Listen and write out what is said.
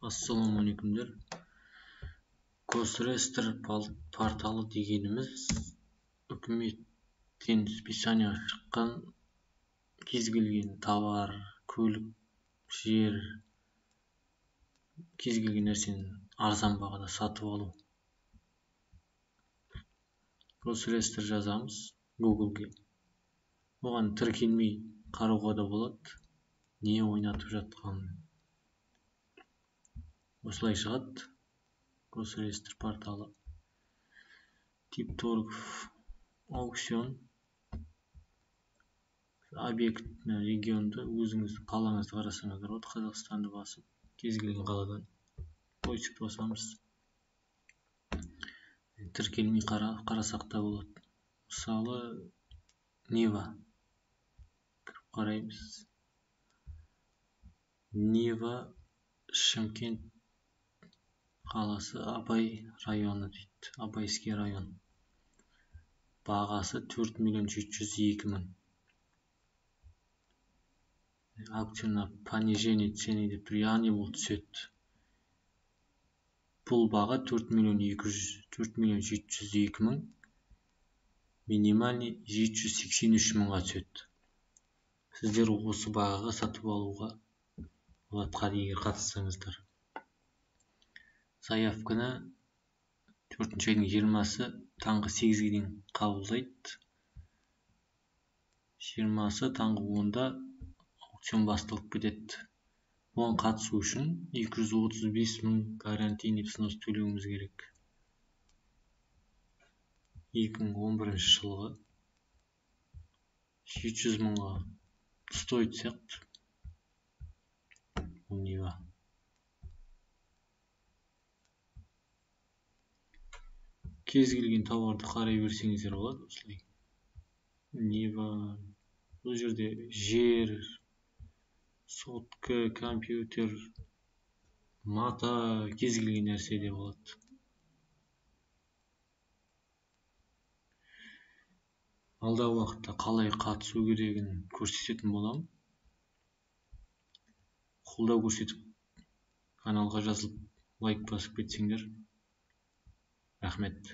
Ассалаумағалейкумдер. Госреестр порталы дегеніміз үкіметтен списание шыққан кез келген товар, көлік, жер, кез келген нәрсені арзан бағада сатып алу. Госреестр жазамыз Google'ге. Оған тіркелмей қарауға да болады, не ойнатып жатқанын. Осылай шығады Госреестр порталы. Тип торгов, аукцион, объект, регионды өзіңіз қалаңызды қарасаңыздар болады. Қазақстанды басып, кез келген қаладан поиск басамыз. Тіркелмей қарасақ та болады. Мысалы, Нива кіріп қараймыз. Нива, Шымкент қаласы, Абай районы дейді. Абайский район. Бағасы 4.702.000. Аукциона понижение цены деп тұр, яғни бұл түседі. Бұл баға 4.702.000, минимальный 783.000-ға түседі. Сіздер осы бағаға сатып алуға болады, егер қатыссаңыздар. Заявканы 4-ші айдың 20-сы таңғы 8-ге дейін қабылдайды. 20-сы таңғы 10-да аукцион басталып кетеді. Оған қатысу үшін 235.000 гарантийный взнос төлеуіміз керек. 2011 жылғы 700.000-ға стоит сияқты. Нива. Кез келген тауарды қарай берсеңіздер болады, осылай. Нива, бұл жерде жер, сотка, компьютер, мата, кез келген нәрсе де болады. Алдағы уақытта қалай қатысу керегін көрсететін боламын. Қолдау көрсетіп, каналға жазылып, лайк басып кетсеңдер. Рахмет.